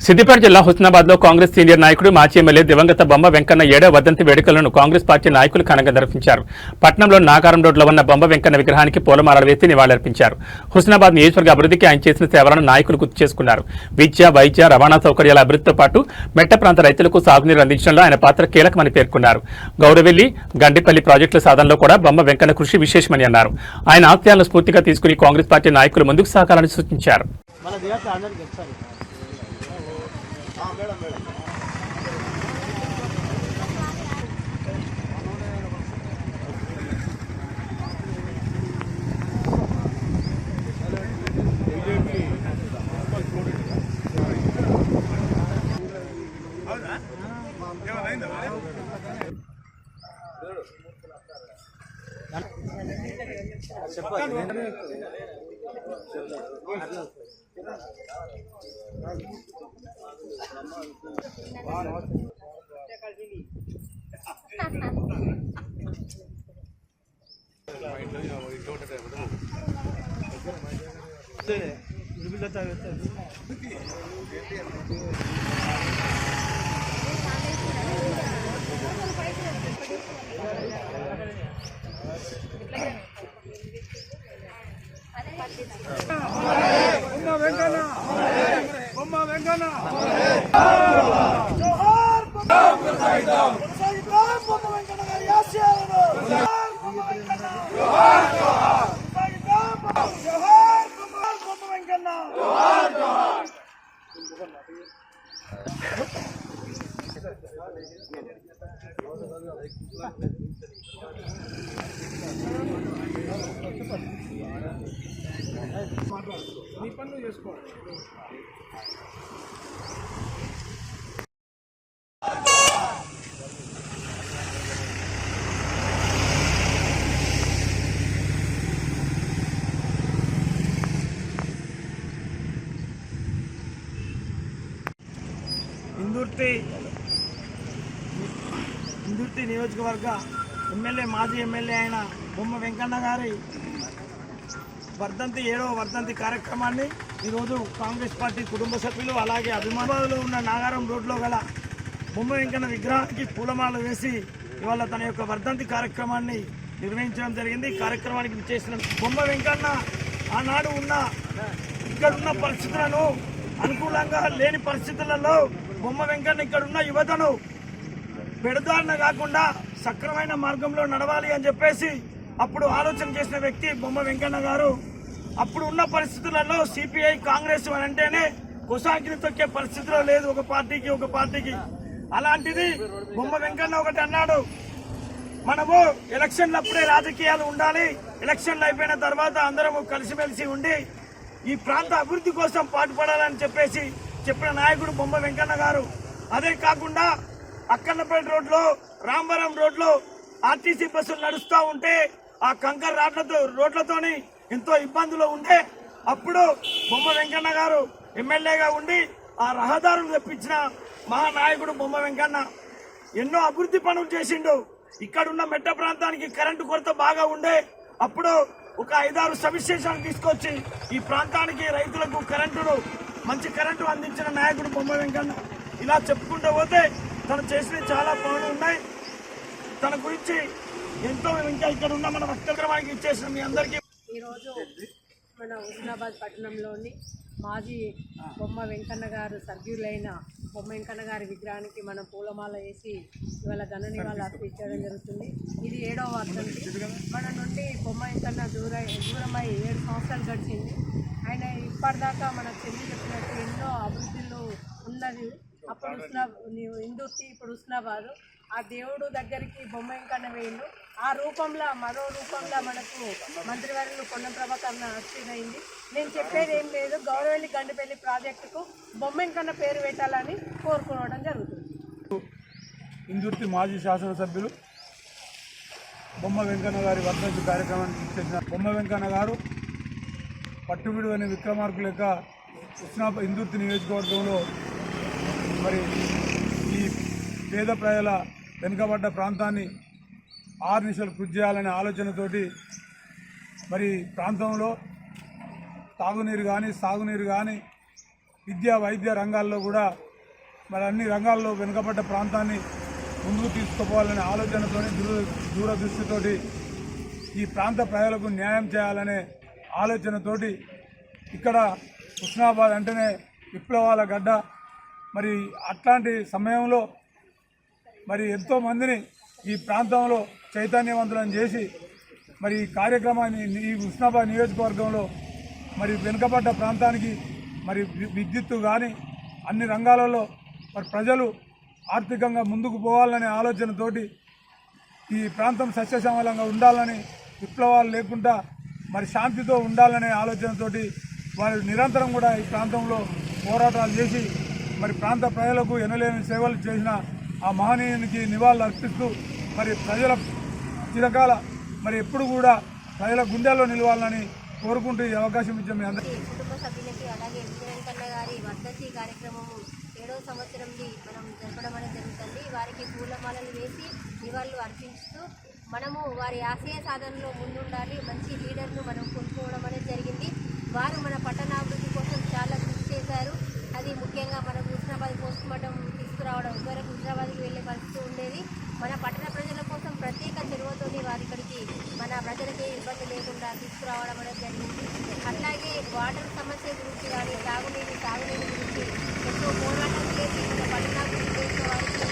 సిద్దిపేట జిల్లా హుస్నాబాద్ లో కాంగ్రెస్ సీనియర్ నాయకుడు మాజీ ఎమ్మెల్యే దివంగత బొమ్మ వెంకన్న 7వ వర్ధంతి వేడుకలను కాంగ్రెస్ పార్టీ నాయకులు ఘనంగా నిర్వహించారు. పట్నంలో నాగారం రోడ్లో ఉన్న బొమ్మ వెంకన్న విగ్రహానికి పూలమాలలు వేసి నివాళులర్పించారు. హుస్నాబాద్ నియోజకవర్గ అభివృద్ధికి ఆయన చేసిన సేవలను నాయకులు గుర్తు చేసుకున్నారు. విద్య, వైద్య, రవాణా సౌకర్యాల అభివృద్ధితో పాటు మెట్ట ప్రాంత రైతులకు సాగునీరు అందించడంలో ఆయన పాత్ర కీలకమని పేర్కొన్నారు. గౌరవెల్లి, గండిపల్లి ప్రాజెక్టుల సాధనలో కూడా బొమ్మ వెంకన్న కృషి విశేషమని అన్నారు. ఆయన ఆశయాలను స్ఫూర్తిగా తీసుకుని కాంగ్రెస్ పార్టీ నాయకులు ముందుకు సాగాలని సూచించారు. ఇందుర్తి నియోజకవర్గ మాజీ ఎమ్మెల్యే అయిన బొమ్మ వెంకన్న గారి వర్ధంతి 7వ వర్ధంతి కార్యక్రమాన్ని ఈరోజు కాంగ్రెస్ పార్టీ కుటుంబ సభ్యులు అలాగే అభిమానులు ఉన్న నాగారం రోడ్లో గల బొమ్మ వెంకన్న విగ్రహానికి పూలమాల వేసి ఇవాళ తన యొక్క వర్ధంతి కార్యక్రమాన్ని నిర్వహించడం జరిగింది. కార్యక్రమానికి విచ్చేసిన బొమ్మ వెంకన్న ఆనాడు ఇక్కడున్న పరిస్థితులను అనుకూలంగా లేని పరిస్థితులలో బొమ్మ వెంకన్న ఇక్కడున్న యువతను పెడదారిన కాకుండా సక్రమైన మార్గంలో నడవాలి అని చెప్పేసి అప్పుడు ఆలోచన చేసిన వ్యక్తి బొమ్మ వెంకన్న గారు. అప్పుడు ఉన్న పరిస్థితులలో సిపిఐ, కాంగ్రెస్ అని అంటేనే కొసాకిని తొక్కే పరిస్థితిలో లేదు ఒక పార్టీకి. అలాంటిది బొమ్మ వెంకన్న ఒకటి అన్నాడు, మనము ఎలక్షన్లప్పుడే రాజకీయాలు ఉండాలి, ఎలక్షన్లు అయిపోయిన తర్వాత అందరము కలిసిమెలిసి ఉండి ఈ ప్రాంత అభివృద్ధి కోసం పాటుపడాలని చెప్పేసి చెప్పిన నాయకుడు బొమ్మ వెంకన్న గారు. అదే కాకుండా అక్కన్నపేట రోడ్లో, రాంబరం రోడ్లో ఆర్టీసీ బస్సులు నడుస్తూ ఉంటే ఆ కంకర్ రోడ్లతోని ఎంతో ఇబ్బందులు ఉండే అప్పుడు బొమ్మ వెంకన్న గారు ఎమ్మెల్యేగా ఉండి ఆ రహదారులు తెప్పించిన మహానాయకుడు బొమ్మ వెంకన్న. ఎన్నో అభివృద్ధి పనులు చేసిండు. ఇక్కడున్న మెట్ట ప్రాంతానికి కరెంటు కొరత బాగా ఉండే అప్పుడు ఒక 5-6 సబ్స్టేషన్లు తీసుకొచ్చి ఈ ప్రాంతానికి రైతులకు మంచి కరెంటు అందించిన నాయకుడు బొమ్మ వెంకన్న. ఇలా చెప్పుకుంటూ పోతే తను చేసిన చాలా పనులు ఉన్నాయి. తన గురించి ఎంతో ఇంకా ఇక్కడ ఉన్న మన వక్తగ్రమానికి ఇచ్చేసిన మీ అందరికీ ఈరోజు మన హుస్నాబాద్ పట్టణంలోని మాజీ బొమ్మ వెంకన్న గారు సభ్యులైన బొమ్మ వెంకన్న గారి విగ్రహానికి మనం పూలమాల వేసి ఇవాళ ఘన నివాళులు అర్పించడం జరుగుతుంది. ఇది 7వ వర్ధంతి. మన నుండి బొమ్మ వెంకన్న దూరమై 7 సంవత్సరాలు గడిచింది. ఆయన ఇప్పటిదాకా మనకు చెప్పినట్టు ఎన్నో అభివృద్ధులు ఉన్నది. అప్పుడు ఇందుర్తి, ఇప్పుడు హుస్నాబాద్. ఆ దేవుడు దగ్గరికి బొమ్మ వెంకన్న వేయండు. ఆ రూపంలో మరో రూపంలో మనకు మంత్రివర్యులు పొన్నం ప్రభాకర్ అయింది. నేను చెప్పేది ఏం లేదు, గౌరవెల్లి గండిపల్లి ప్రాజెక్టుకు బొమ్మ వెంకన్న పేరు పెట్టాలని కోరుకోవడం జరుగుతుంది. ఇందుర్తి మాజీ శాసనసభ్యులు బొమ్మ వెంకన్న గారి వర్ధంతి కార్యక్రమానికి చేసిన బొమ్మ వెంకన్న గారు పట్టుబిడు అనే విక్రమార్కు లెక్క ఇందుర్తి నియోజకవర్గంలో మరి ఈ పేద ప్రజల వెనుకబడ్డ ప్రాంతాన్ని ఆర్నిశలు కృషి చేయాలనే ఆలోచనతోటి మరి ప్రాంతంలో తాగునీరు కానీ సాగునీరు కానీ విద్యా వైద్య రంగాల్లో కూడా మరి అన్ని రంగాల్లో వెనుకబడ్డ ప్రాంతాన్ని ముందుకు తీసుకుపోవాలనే ఆలోచనతో దూరదృష్టితోటి ఈ ప్రాంత ప్రజలకు న్యాయం చేయాలనే ఆలోచనతోటి ఇక్కడ హుస్నాబాద్ అంటేనే విప్లవాల గడ్డ. మరి అట్లాంటి సమయంలో మరి ఎంతోమందిని ఈ ప్రాంతంలో చైతన్యవంతులను చేసి మరి ఈ కార్యక్రమాన్ని ఈ హుస్నాబాద్ నియోజకవర్గంలో మరి వెనుకబడ్డ ప్రాంతానికి మరి విద్యుత్తు కానీ అన్ని రంగాలలో మరి ప్రజలు ఆర్థికంగా ముందుకు పోవాలనే ఆలోచనతోటి ఈ ప్రాంతం సస్యశ్యామలంగా ఉండాలని, విప్లవాలు లేకుండా మరి శాంతితో ఉండాలనే ఆలోచనతోటి వారు నిరంతరం కూడా ఈ ప్రాంతంలో పోరాటాలు చేసి మరి ప్రాంత ప్రజలకు ఎనలేని సేవలు చేసిన ఆ మహనీయునికి నివాళులు అర్పిస్తూ మరి ప్రజల చిరకాల మరి ఎప్పుడు కూడా ప్రజల గుండెల్లో నిలవాలని కోరుకుంటూ ఈ అవకాశం ఇచ్చాం. మీ అందరికీ కుటుంబ సభ్యులకి అలాగే వెంకన్న గారి వర్ధంతి కార్యక్రమము 7వ సంవత్సరంది మనం జరపడం అనేది జరుగుతుంది. వారికి పూలమాలలు వేసి నివాళులు అర్పించుతూ మనము వారి ఆశయ సాధనలో ముందుండాలి, మంచి లీడర్ను మనం కోల్పోవడం అనేది జరిగింది. వారు మన పట్టణాభివృద్ధి కోసం చాలా కృషి చేశారు. అది ముఖ్యంగా మనకు హుస్నాబాద్ పోస్ట్ మార్టం తీసుకురావడం, ఇదివరకు హుస్నాబాద్కి వెళ్ళే పరిస్థితి ఉండేది. మన పట్టణ ప్రజల కోసం ప్రత్యేక చొరవతోని వారి ఇక్కడికి మన ప్రజలకి ఇబ్బంది లేకుండా తీసుకురావడం అనేది జరిగింది. అట్లాగే వాటర్ సమస్య గురించి కానీ తాగునీరు గురించి ఎంతో పోరాటం చేసి మన పట్టణాభివృద్ధి చేసిన వారికి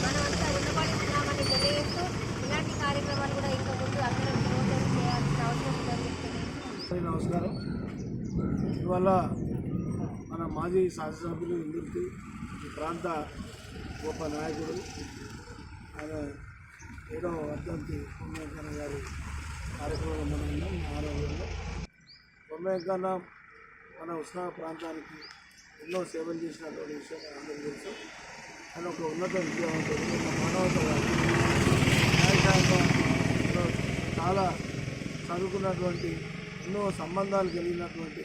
మనమంతా రుణపడి ఉన్నామని తెలియజేస్తూ ఇలాంటి కార్యక్రమాలు కూడా ఇంకా ముందు అందరం చొరవతోని చేయాల్సిన అవసరం ఉందని తెలియజేస్తూ నమస్కారం. ఇవాళ మన మాజీ శాసనసభ్యులు ఇందుర్తి ఈ ప్రాంత గొప్ప నాయకుడు ఆయన 7వ వర్ధంతి వెంకన్న గారి కార్యక్రమంలో మనం ఉన్నాం. 6వ వెంకన్న మన ఉస్నా ప్రాంతానికి ఎన్నో సేవలు చేసినటువంటి విషయం అందరికీ తెలుసు. ఆయన ఒక ఉన్నత విద్యావంతుడు, మానవతావాది, న్యాయశాఖలో చాలా చదువుకున్నటువంటి, ఎన్నో సంబంధాలు కలిగినటువంటి,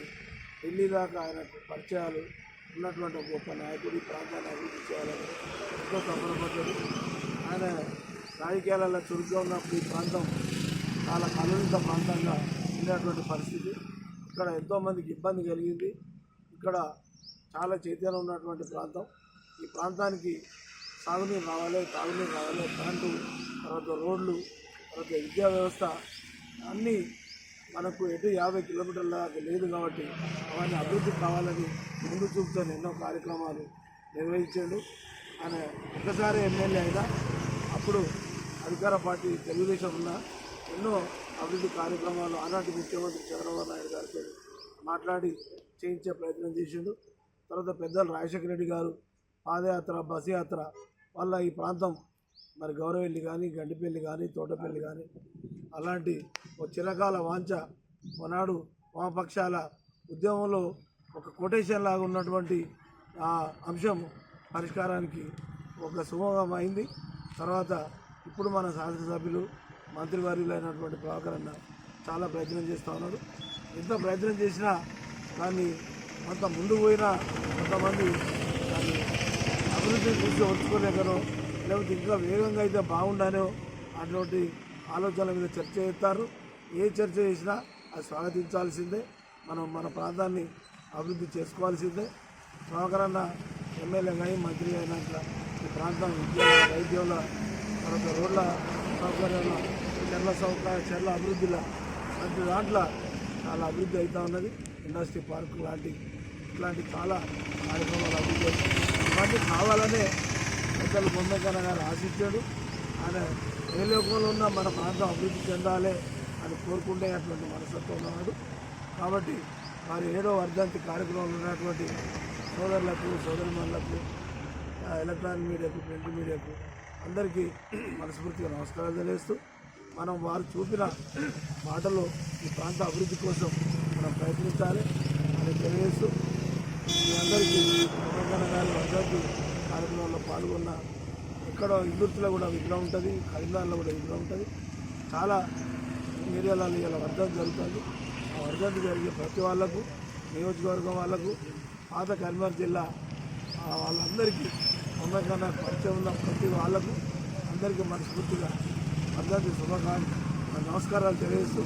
ఢిల్లీ దాకా ఆయనకు పరిచయాలు ఉన్నటువంటి ఒక గొప్ప నాయకుడు. ఈ ప్రాంతాన్ని అభివృద్ధి చేయాలని ఎంతో తపనపడ్డాడు. ఆయన రాజకీయాలలో చురుగ్గా ఉన్నప్పుడు ఈ ప్రాంతం చాలా కలుషిత ప్రాంతంగా ఉండేటువంటి పరిస్థితి. ఇక్కడ ఎంతోమందికి ఇబ్బంది కలిగింది. ఇక్కడ చాలా చైతన్యం ఉన్నటువంటి ప్రాంతం. ఈ ప్రాంతానికి సాగునీరు రావాలి, తాగునీరు రావాలి, కరెంటు, తర్వాత రోడ్లు, తర్వాత విద్యా వ్యవస్థ అన్నీ మనకు ఎటు 50 కిలోమీటర్ల దాకా లేదు కాబట్టి అవన్నీ అభివృద్ధి కావాలని ముందు చూపుతో ఎన్నో కార్యక్రమాలు నిర్వహించాడు. ఆయన ఒకసారి ఎమ్మెల్యే అయినా అప్పుడు అధికార పార్టీ తెలుగుదేశం ఉన్న ఎన్నో అభివృద్ధి కార్యక్రమాలు ఆనాటి ముఖ్యమంత్రి చంద్రబాబు నాయుడు గారితో మాట్లాడి చేయించే ప్రయత్నం చేసిండు. తర్వాత పెద్దలు రాజశేఖర రెడ్డి గారు పాదయాత్ర, బస్సు యాత్ర వల్ల ఈ ప్రాంతం మరి గౌరవెల్లి కానీ, గండిపల్లి కానీ, తోటపల్లి కానీ అలాంటి ఒక చిరకాల వాంఛ ఒకనాడు వామపక్షాల ఉద్యమంలో ఒక కొటేషన్ లాగా ఉన్నటువంటి ఆ అంశం పరిష్కారానికి ఒక సుమోహం అయింది. తర్వాత ఇప్పుడు మన శాసనసభ్యులు మంత్రివర్యులైనటువంటి ప్రభాకర్ అన్న చాలా ప్రయత్నం చేస్తూ ఉన్నారు. ఎంత ప్రయత్నం చేసినా దాన్ని కొంత ముందు పోయినా కొంతమంది దాన్ని అభివృద్ధి చూసి వచ్చుకోలేకనో లేకపోతే ఇంకా వేగంగా అయితే బాగుండానో అటువంటి ఆలోచనల మీద చర్చ చేస్తారు. ఏ చర్చ చేసినా అది స్వాగతించాల్సిందే. మనం మన ప్రాంతాన్ని అభివృద్ధి చేసుకోవాల్సిందే. ప్రభాకర్ అన్న ఎమ్మెల్యే కానీ మంత్రి అయినాక ఈ ప్రాంతం విద్య, వైద్యంలో, తర్వాత రోడ్ల సౌకర్యాల, చెర్ల అభివృద్ధిలో ప్రతి దాంట్లో చాలా అభివృద్ధి అవుతూ ఉన్నది. ఇండస్ట్రీ పార్కు ఇట్లాంటి చాలా కార్యక్రమాలు అభివృద్ధి ఇవన్నీ కావాలనే పెద్దలు వెంకన్న గారు ఆశించాడు. ఆయన ఏ లోకంలో ఉన్న మన ప్రాంతం అభివృద్ధి చెందాలి అని కోరుకుంటే అటువంటి మనస్తత్వం ఉన్నాడు. కాబట్టి వారి 7వ వర్ధంతి కార్యక్రమంలో ఉన్నటువంటి సోదరులకు, సోదరిమణులకు, ఎలక్ట్రానిక్ మీడియాకు, ప్రింట్ మీడియాకు అందరికీ మనస్ఫూర్తిగా నమస్కారాలు తెలియజేస్తూ మనం వారు చూపిన మాటలో ఈ ప్రాంత అభివృద్ధి కోసం మనం ప్రయత్నించాలి అని తెలియజేస్తూ మీ అందరికీ వెంకన్న గారి వర్ధంతి కార్యక్రమంలో పాల్గొన్న ఎక్కడో ఇందుర్తిలో కూడా విగ్రహం ఉంటుంది, కరీంనగర్లో కూడా విగ్రహం ఉంటుంది. చాలా ఏరియాలలో ఇలా వర్ధంతి జరుగుతుంది. ఆ వర్ధంతి జరిగే ప్రతి వాళ్లకు, నియోజకవర్గం వాళ్లకు, పాత కరీంనగర్ జిల్లా వాళ్ళందరికీ వెంకన్న పరిచయం ఉన్న ప్రతి వాళ్లకు అందరికీ మనస్ఫూర్తిగా వర్ధంతి శుభాకాంక్షలు, నమస్కారాలు తెలియజేస్తూ